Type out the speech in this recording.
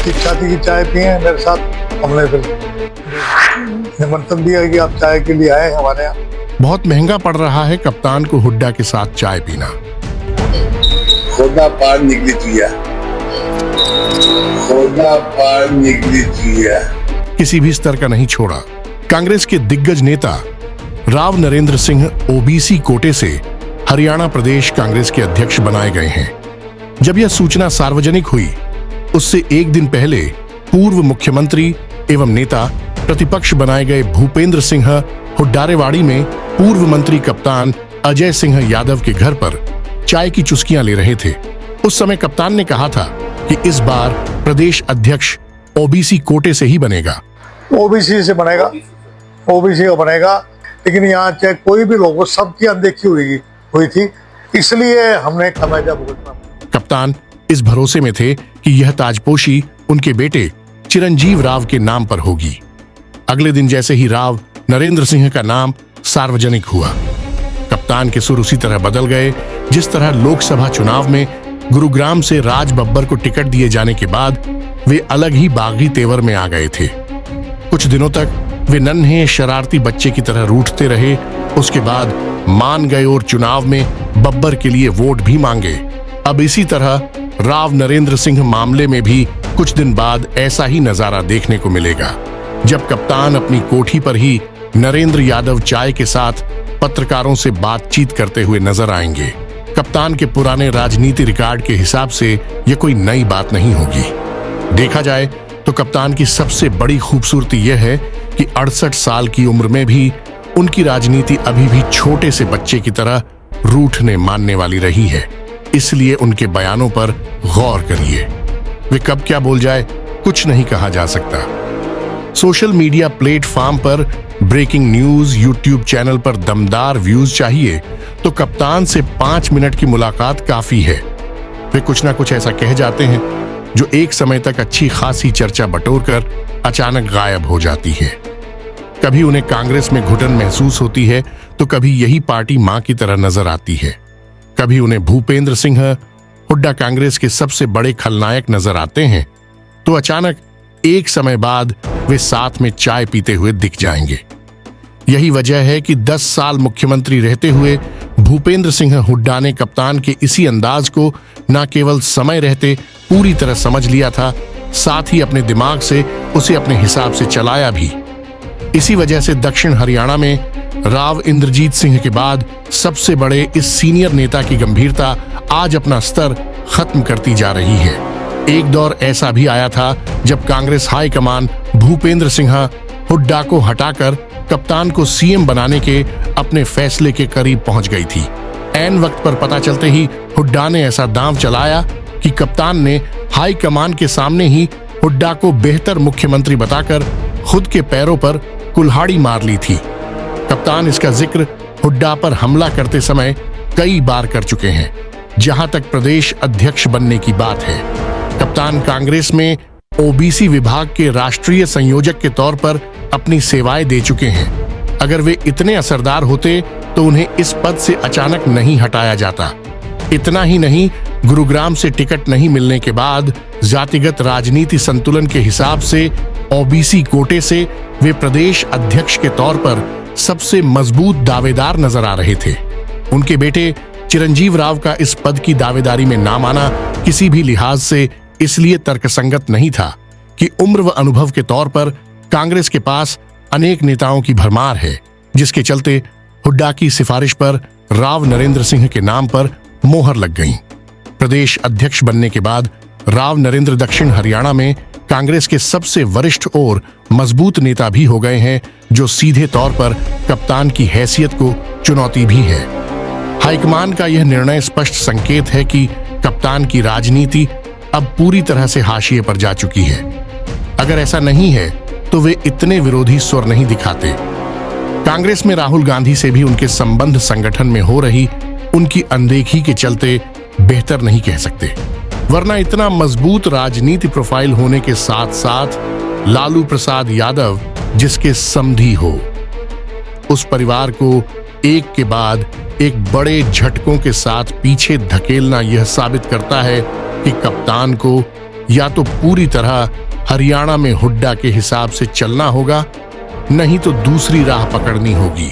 उनकी इच्छा थी कि चाय पिए मेरे साथ। हमने फिर निमंत्रण दिया कि आप चाय के लिए आए हमारे यहाँ। बहुत महंगा पड़ रहा है कप्तान को हुड्डा के साथ चाय पीना। खुदा पार निकली चुया, खुदा पार निकली चुया। किसी भी स्तर का नहीं छोड़ा। कांग्रेस के दिग्गज नेता राव नरेंद्र सिंह ओबीसी कोटे से हरियाणा प्रदेश कांग्रेस के अध्यक्ष बनाए गए हैं। जब यह सूचना सार्वजनिक हुई, उससे एक दिन पहले पूर्व मुख्यमंत्री एवं नेता प्रतिपक्ष बनाए गए भूपेंद्र सिंह हुड्डारेवाड़ी में पूर्व मंत्री कप्तान अजय सिंह यादव के घर पर चाय की चुस्कियां ले रहे थे। उस समय कप्तान ने कहा था कि इस बार प्रदेश अध्यक्ष ओबीसी कोटे से ही बनेगा। ओबीसी से बनेगा, ओबीसी का बनेगा। लेकिन यहाँ चाहे कोई भी लोग, सबकी अनदेखी हुई थी, इसलिए हमने खमेजा भुगतना। कप्तान इस भरोसे में थे कि यह ताजपोशी उनके बेटे चिरंजीव राव के नाम पर होगी। अगले दिन जैसे ही राव नरेंद्र सिंह का नाम सार्वजनिक हुआ, कप्तान के सुर उसी तरह बदल गए जिस तरह लोकसभा चुनाव में गुरुग्राम से राज बब्बर को टिकट दिए जाने के बाद वे अलग ही बागी तेवर में आ गए थे। कुछ दिनों तक वे नन्हे शरारती बच्चे की तरह रूठते रहे। उसके बाद मान गए और चुनाव में बब्बर के लिए वोट भी मांगे। अब इसी तरह राव नरेंद्र सिंह मामले में भी कुछ दिन बाद ऐसा ही नजारा देखने को मिलेगा, जब कप्तान अपनी कोठी पर ही नरेंद्र यादव चाय के साथ पत्रकारों से बातचीत करते हुए नजर आएंगे। कप्तान के पुराने राजनीति रिकॉर्ड के हिसाब से यह कोई नई बात नहीं होगी। देखा जाए तो कप्तान की सबसे बड़ी खूबसूरती यह है कि 68 साल की उम्र में भी उनकी राजनीति अभी भी छोटे से बच्चे की तरह रूठने मानने वाली रही है। इसलिए उनके बयानों पर गौर करिए। वे कब क्या बोल जाए, कुछ नहीं कहा जा सकता। सोशल मीडिया प्लेटफॉर्म पर ब्रेकिंग न्यूज, यूट्यूब चैनल पर दमदार व्यूज चाहिए तो कप्तान से 5 मिनट की मुलाकात काफी है। वे कुछ ना कुछ ऐसा कह जाते हैं जो एक समय तक अच्छी खासी चर्चा बटोरकर अचानक गायब हो जाती है। कभी उन्हें कांग्रेस में घुटन महसूस होती है तो कभी यही पार्टी मां की तरह नजर आती है। कभी उन्हें भूपेंद्र सिंह हुड्डा कांग्रेस के सबसे बड़े खलनायक नजर आते हैं तो अचानक एक समय बाद वे साथ में चाय पीते हुए दिख जाएंगे। यही वजह है कि 10 साल मुख्यमंत्री रहते हुए भूपेंद्र सिंह हुड्डा ने कप्तान के इसी अंदाज को न केवल समय रहते पूरी तरह समझ लिया था, साथ ही अपने दिमाग से उसे अपने हिसाब से चलाया भी। इसी वजह से दक्षिण हरियाणा में राव इंद्रजीत सिंह के बाद सबसे बड़े इस सीनियर नेता की गंभीरता आज अपना स्तर खत्म करती जा रही है। एक दौर ऐसा भी आया था जब कांग्रेस हाईकमान भूपेंद्र सिंह हुड्डा को हटाकर कप्तान को सीएम बनाने के अपने फैसले के करीब पहुंच गई थी। ऐन वक्त पर पता चलते ही हुड्डा ने ऐसा दांव चलाया कि कप्तान ने हाईकमान के सामने ही हुड्डा को बेहतर मुख्यमंत्री बताकर खुद के पैरों पर कुल्हाड़ी मार ली थी। कप्तान इसका जिक्र हुड्डा पर हमला करते समय कई बार कर चुके हैं। जहां तक प्रदेश अध्यक्ष बनने की बात है, कप्तान कांग्रेस में ओबीसी विभाग के राष्ट्रीय संयोजक के तौर पर अपनी सेवाएं दे चुके हैं। अगर वे इतने असरदार होते तो उन्हें इस पद से अचानक नहीं हटाया जाता। इतना ही नहीं, गुरुग्राम से टिकट नहीं मिलने के बाद जातिगत राजनीति संतुलन के हिसाब से ओबीसी कोटे से वे प्रदेश अध्यक्ष के तौर पर सबसे मजबूत दावेदार नजर आ रहे थे। उनके बेटे चिरंजीव राव का इस पद की दावेदारी में नाम आना किसी भी लिहाज से इसलिए तर्कसंगत नहीं था कि उम्र व अनुभव के तौर पर कांग्रेस के पास अनेक नेताओं की भरमार है, जिसके चलते हुड्डा की सिफारिश पर राव नरेंद्र सिंह के नाम पर मोहर लग गई। प्रदेश अध्यक्ष बनने के बाद राव नरेंद्र दक्षिण हरियाणा में कांग्रेस के सबसे वरिष्ठ और मजबूत नेता भी हो गए हैं, जो सीधे तौर पर कप्तान की हैसियत को चुनौती भी है। हाईकमान का यह निर्णय स्पष्ट संकेत है कि कप्तान की राजनीति अब पूरी तरह से हाशिए पर जा चुकी है। अगर ऐसा नहीं है तो वे इतने विरोधी स्वर नहीं दिखाते। कांग्रेस में राहुल गांधी से भी उनके संबंध संगठन में हो रही उनकी अनदेखी के चलते बेहतर नहीं कह सकते, वरना इतना मजबूत राजनीति प्रोफाइल होने के साथ साथ लालू प्रसाद यादव जिसके समधी हो, उस परिवार को एक के बाद एक बड़े झटकों के साथ पीछे धकेलना यह साबित करता है कि कप्तान को या तो पूरी तरह हरियाणा में हुड्डा के हिसाब से चलना होगा, नहीं तो दूसरी राह पकड़नी होगी।